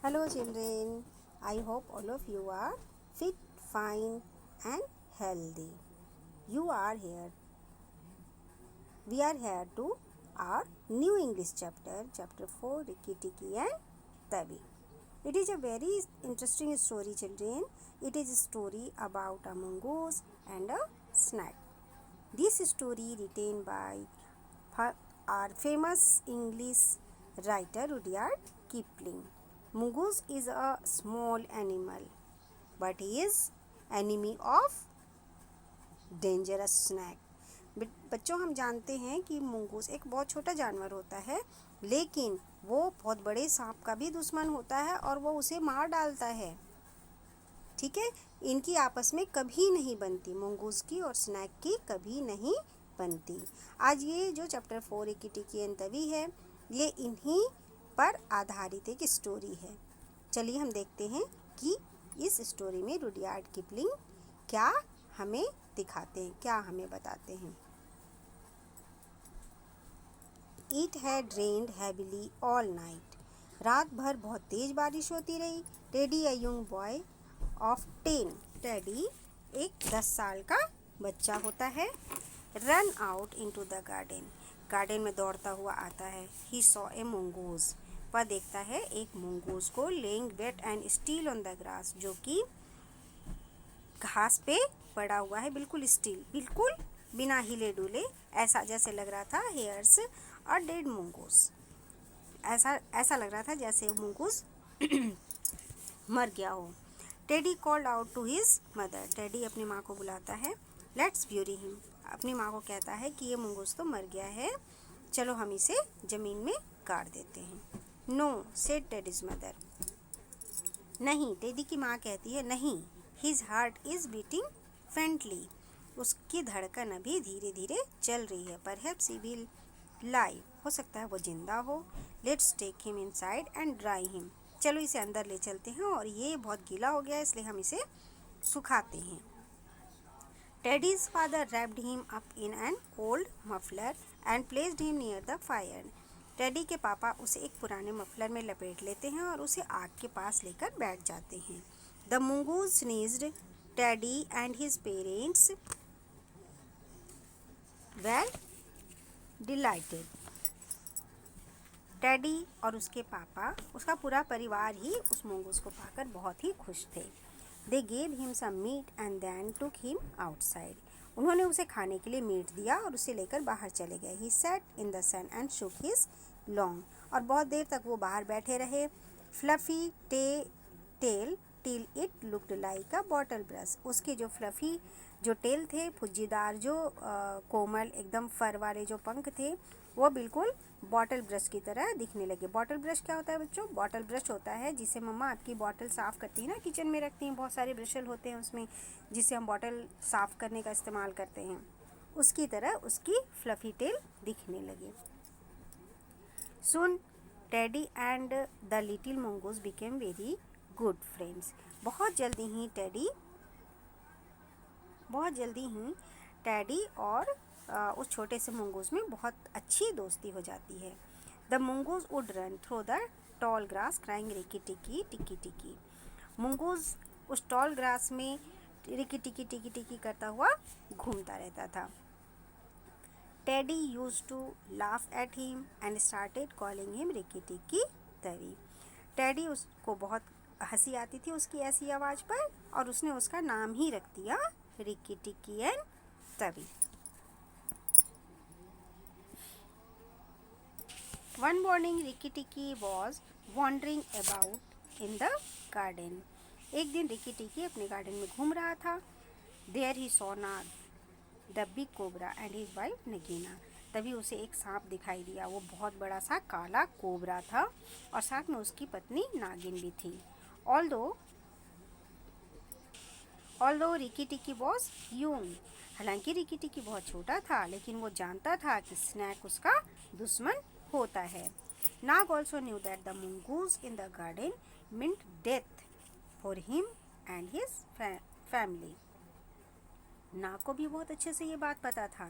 Hello children, I hope all of you are fit, fine and healthy. You are here. We are here to our new English chapter, chapter 4, Rikki Tikki and Tavi. It is a very interesting story children. It is a story about a mongoose and a snack. This story written by our famous English writer Rudyard Kipling. Mongoose is a small animal, but he is enemy of dangerous snake. बच्चों हम जानते हैं कि mongoose एक बहुत छोटा जानवर होता है, लेकिन वो बहुत बड़े सांप का भी दुश्मन होता है और वो उसे मार डालता है. ठीक है, इनकी आपस में कभी नहीं बनती, मंगूस की और स्नैक की कभी नहीं बनती. आज ये जो chapter 4 Rikki Tikki and Tavi है, ये इन्हीं पर आधारित एक स्टोरी है. चलिए हम देखते हैं कि इस स्टोरी में रुडयार्ड किपलिंग क्या हमें दिखाते हैं, क्या हमें बताते हैं. It had rained heavily all night. रात भर बहुत तेज बारिश होती रही. Teddy a young boy of 10. Teddy एक 10 साल का बच्चा होता है. Run out into the garden. Garden में दौड़ता हुआ आता है. He saw a mongoose. वह देखता है एक mongoose को laying wet and still on the grass, जो कि घास पे पड़ा हुआ है, बिल्कुल स्टील, बिल्कुल बिना हिले डुले, ऐसा जैसे लग रहा था हेयर्स और डेड मंगूस. ऐसा लग रहा था जैसे मंगूस मर गया हो. Teddy called out to his mother. Teddy अपनी माँ को बुलाता है. Let's bury him. अपनी माँ को कहता है कि ये मंगूस तो मर गया है, चलो हम इसे ज़मीन में गाड़ देते हैं. No said Teddy's mother. नहीं, टेडी की माँ कहती है नहीं. His heart is beating faintly. उसकी धड़कन अभी धीरे धीरे चल रही है. Perhaps he will live. हो सकता है वो जिंदा हो. Let's take him inside and dry him. चलो इसे अंदर ले चलते हैं, और ये बहुत गीला हो गया है इसलिए हम इसे सुखाते हैं. Teddies father wrapped him up in an old muffler and placed him near the fire. Teddy के पापा उसे एक पुराने मफलर में लपेट लेते हैं और उसे आग के पास लेकर बैठ जाते हैं. The mongoose sneezed. Teddy and his parents were delighted. Teddy और उसके पापा, उसका पूरा परिवार ही उस मंगूस को पाकर बहुत ही खुश थे. They gave him some meat and then took him outside. उन्होंने उसे खाने के लिए मीट दिया और उसे लेकर बाहर चले गए. He sat in the sun and shook his long. और बहुत देर तक वो बाहर बैठे रहे. Fluffy tail till it looked like a bottle brush. उसके जो फ्लफ़ी जो टेल थे, फुज्जीदार जो कोमल एकदम फर वाले जो पंख थे, वो बिल्कुल बॉटल ब्रश की तरह दिखने लगे. बॉटल ब्रश क्या होता है बच्चों? बॉटल ब्रश होता है जिसे मम्मा आपकी बॉटल साफ़ करती है ना, किचन में रखती हैं, बहुत सारे ब्रशल होते हैं उसमें, जिससे हम बॉटल साफ़ करने का इस्तेमाल करते हैं. उसकी तरह उसकी फ्लफ़ी टेल दिखने लगी. सुन Teddy and the little mongoose became very good friends. बहुत जल्दी ही टेडी और उस छोटे से मंगूस में बहुत अच्छी दोस्ती हो जाती है. The mongoose would run through the tall grass crying Rikki Tikki Tikki Tikki. Mongoose उस टॉल ग्रास में रिक्की टिक्की टिक्की टिक्की करता हुआ घूमता रहता था. Teddy used to laugh at him and started calling him Rikki Tikki Tavi. Teddy उसको बहुत हंसी आती थी उसकी ऐसी आवाज़ पर, और उसने उसका नाम ही रख दिया Rikki Tikki and Tavi. One morning, Rikki Tikki was wandering about in the garden. एक दिन रिक्की टिक्की अपने गार्डन में घूम रहा था. There he saw Nag, the big cobra, and his wife Nagina. तभी उसे एक सांप दिखाई दिया. वो बहुत बड़ा सा काला कोबरा था और साथ में उसकी पत्नी नागिन भी थी. Although Rikki Tikki was young, हालांकि रिक्की टिक्की बहुत छोटा था, लेकिन वो जानता था कि स्नैक उसका दुश्मन होता है. Nag also knew that the mongoose in the garden meant death for him and his family. नाग को भी बहुत अच्छे से ये बात पता था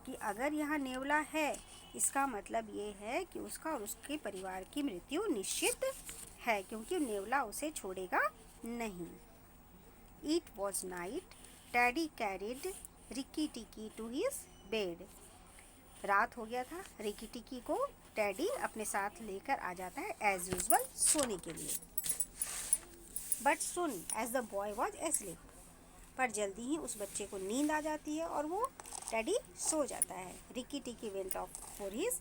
कि अगर यहाँ नेवला है, इसका मतलब ये है कि उसका और उसके परिवार की मृत्यु निश्चित है क्योंकि नेवला उसे छोड़ेगा नहीं। It was night, Teddy carried Rikki Tikki to his bed. रात हो गया था, रिक्की टिक्की को टेडी अपने साथ लेकर आ जाता है एज यूजल सोने के लिए। But soon as the boy was asleep, पर जल्दी ही उस बच्चे को नींद आ जाती है और वो टेडी सो जाता है। Rikki Tikki went off for his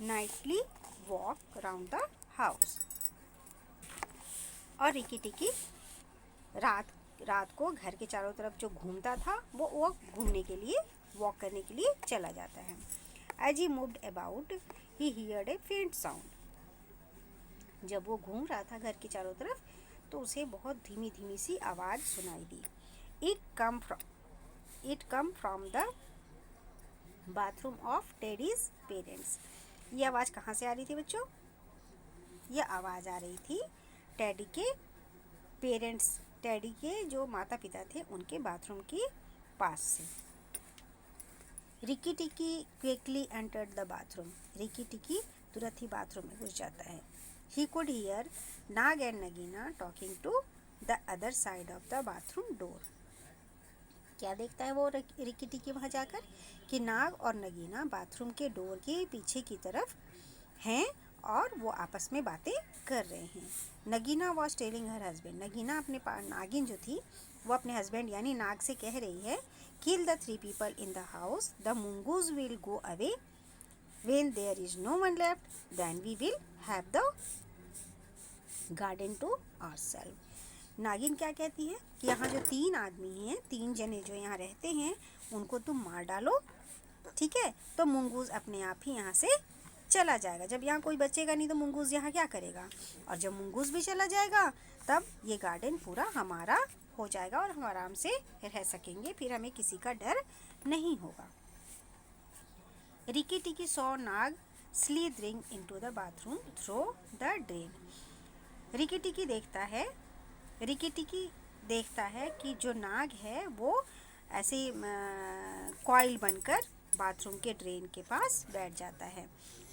nightly walk around the house. और रिक्की टिक्की रात को घर के चारों तरफ जो घूमता था वो घूमने के लिए, वॉक करने के लिए चला जाता है। As he moved about he heard a faint sound. जब वो घूम रहा था घर के चारों तरफ तो उसे बहुत धीमी धीमी सी आवाज़ सुनाई दी। It come from the bathroom of Teddy's parents. ये आवाज़ कहाँ से आ रही थी बच्चों? यह आवाज़ आ रही थी टेडी के पेरेंट्स, टेडी के जो माता पिता थे उनके बाथरूम के पास से। Rikki Tikki quickly entered the bathroom. Rikki Tikki तुरंत ही बाथरूम में घुस जाता है। He could hear Nag and Nagaina talking to the other side of the bathroom door. क्या देखता है वो रिक्की टिक्की वहाँ जाकर कि नाग और नगीना बाथरूम के डोर के पीछे की तरफ हैं और वो आपस में बातें कर रहे हैं। Nagina was telling her husband. Nagina अपने नागिन जो थी वो अपने हस्बैंड यानी नाग से कह रही है, kill the 3 people in the house, the mongoose will go away, when there is no one left, then we will have the garden to ourselves। नागिन क्या कहती है कि यहाँ जो 3 आदमी हैं, 3 जने जो यहाँ रहते हैं उनको तुम मार डालो, ठीक है, तो मुंगूज अपने आप ही यहाँ से चला जाएगा। जब यहाँ कोई बचेगा नहीं तो मुंगूज यहाँ क्या करेगा, और जब मुंगूज भी चला जाएगा तब ये गार्डन पूरा हमारा हो जाएगा और हम आराम से रह सकेंगे, फिर हमें किसी का डर नहीं होगा। Rikki Tikki saw Nag slithering into the bathroom through the drain. Rikki Tikki देखता है कि जो नाग है वो ऐसे कॉइल बनकर बाथरूम के ड्रेन के पास बैठ जाता है।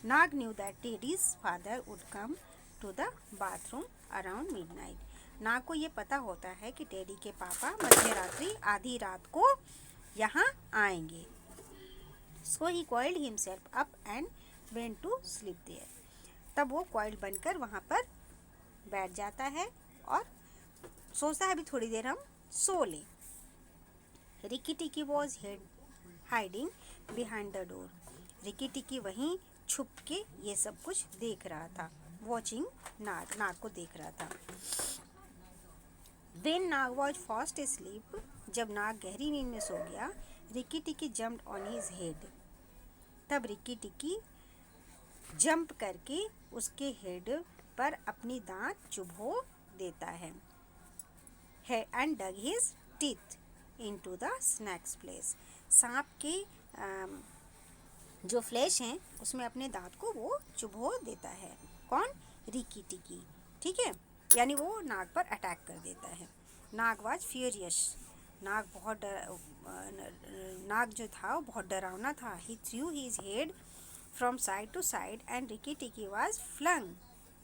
Nag knew that Teddy's father would come to the bathroom around midnight. Nag को ये पता होता है कि टेडी के पापा मध्य रात्रि आधी रात को यहाँ आएंगे। So he coiled himself up and went to sleep there. तब वो कॉइल बनकर वहाँ पर बैठ जाता है और सोचता है अभी थोड़ी देर हम सो लें। Rikki Tikki was hiding behind the door. Rikki Tikki वहीं छुप के ये सब कुछ देख रहा था, वॉचिंग नाग को देख रहा था। When Nag was fast asleep, जब नाग गहरी नींद में सो गया, Rikki Tikki jumped on his head. तब रिक्की टिक्की जंप करके उसके हेड पर अपनी दांत चुभो देता है and dug his teeth into the snake's place. सांप के जो फ्लैश हैं उसमें अपने दांत को वो चुभो देता है। कौन? रिक्की टिक्की, ठीक है, यानी वो नाग पर अटैक कर देता है। नाग वाज फ्यूरियस। नाग जो था वो बहुत डरावना था। He threw his head from side to side and Rikki Tikki was flung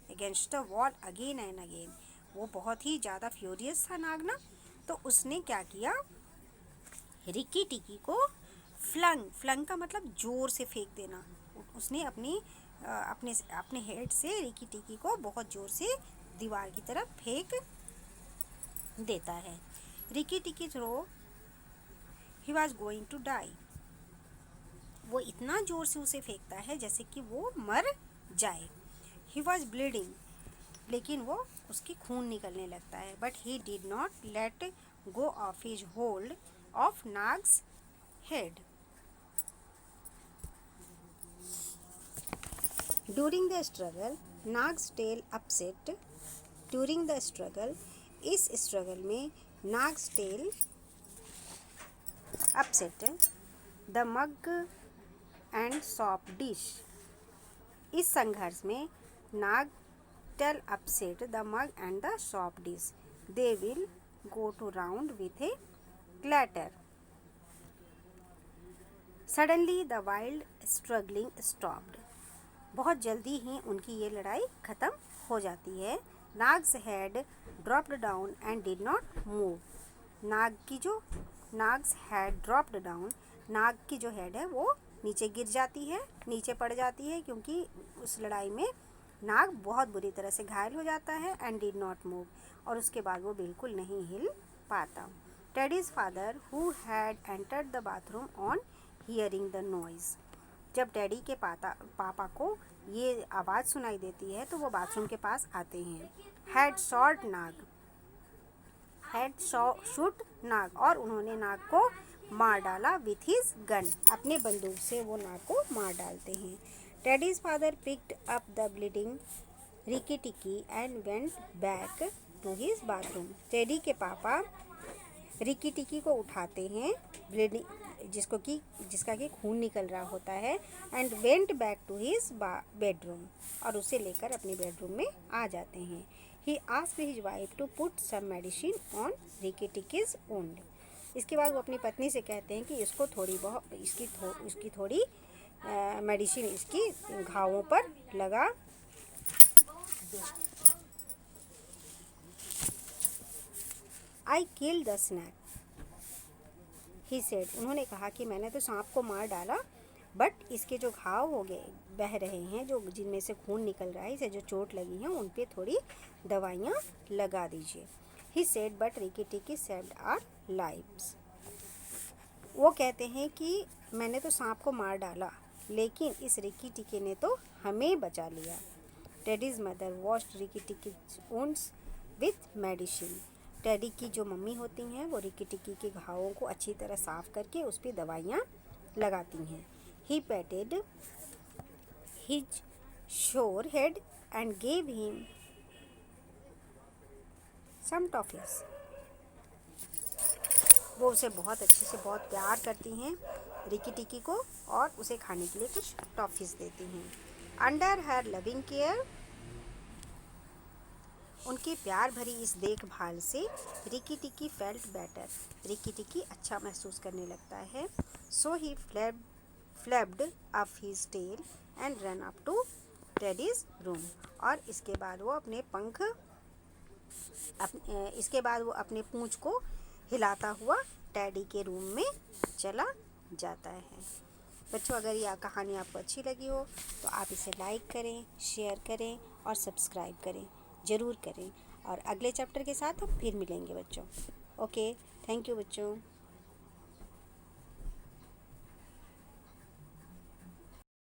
against the wall again and again. वो बहुत ही ज़्यादा फ्यूरियस था नाग ना, तो उसने क्या किया, रिक्की टिक्की को फ्लंग का मतलब जोर से फेंक देना। उसने अपने हेड से रिक्की टिक्की को बहुत जोर से दीवार की तरफ फेंक देता है। Rikki Tikki throw he was going to die. वो इतना जोर से उसे फेंकता है जैसे कि वो मर जाए। ही वॉज ब्लीडिंग, लेकिन वो उसकी खून निकलने लगता है। But he did not let go of his hold of Nag's head. During the struggle, Nag's tail upset. During the struggle, इस struggle में Nag's tail upset the mug and soap dish. इस संघर्ष में Nag tail upset the mug and the soap dish. They will go to round with a clatter. Suddenly the wild struggling stopped. बहुत जल्दी ही उनकी ये लड़ाई ख़त्म हो जाती है। Nag's head dropped down and did not move. Nag's head dropped down, Nag की जो हेड है वो नीचे गिर जाती है, नीचे पड़ जाती है, क्योंकि उस लड़ाई में नाग बहुत बुरी तरह से घायल हो जाता है। एंड डिड नॉट मूव, और उसके बाद वो बिल्कुल नहीं हिल पाता। Teddy's father who had entered the bathroom on hearing the noise. जब टेडी के पापा को ये आवाज़ सुनाई देती है तो वो बाथरूम के पास आते हैं। हैड शूट नाग, और उन्होंने नाग को मार डाला विथ हिज गन। अपने बंदूक से वो नाग को मार डालते हैं। Teddy's father picked up the bleeding Rikki Tikki and went back to his bathroom. Teddy के पापा रिकी टिकी को उठाते हैं, ब्लीडिंग जिसका कि खून निकल रहा होता है, and went back to his bedroom, और उसे लेकर अपने बेडरूम में आ जाते हैं। He asked his wife to put some medicine on Rikki Tikki's wound. इसके बाद वो अपनी पत्नी से कहते हैं कि इसको इसकी थोड़ी मेडिसिन इसकी घावों पर लगा। I killed the snake he said. उन्होंने कहा कि मैंने तो सांप को मार डाला, बट इसके जो घाव हो गए बह रहे हैं, जो जिनमें से खून निकल रहा है, इसे जो चोट लगी है उन पे थोड़ी दवाइयाँ लगा दीजिए। ही सेड बट रिकी टिकी सेव्ड आवर लाइव्स। वो कहते हैं कि मैंने तो सांप को मार डाला, लेकिन इस रिकी टिकी ने तो हमें बचा लिया। टेडीज़ मदर वॉश्ड रिकी टिकी वुंड्स विथ मेडिसिन। टेडी की जो मम्मी होती हैं वो रिकी टिकी के घावों को अच्छी तरह साफ़ करके उस पर दवाइयाँ लगाती हैं। He patted his sore head and gave him some toffees. वो उसे बहुत अच्छे से बहुत प्यार करती हैं रिकी टिकी को, और उसे खाने के लिए कुछ टॉफीज़ देती हैं। अंडर हर लविंग केयर, उनकी प्यार भरी इस देखभाल से रिकी टिकी फेल्ट बेटर। रिकी टिकी अच्छा महसूस करने लगता है। So he flapped up his tail and run up to Teddy's room. और इसके बाद वो अपने पूंछ को हिलाता हुआ टेडी के रूम में चला जाता है। बच्चों, अगर यह कहानी आपको अच्छी लगी हो तो आप इसे लाइक करें, शेयर करें और सब्सक्राइब करें, ज़रूर करें। और अगले चैप्टर के साथ हम फिर मिलेंगे बच्चों। ओके, थैंक यू बच्चों।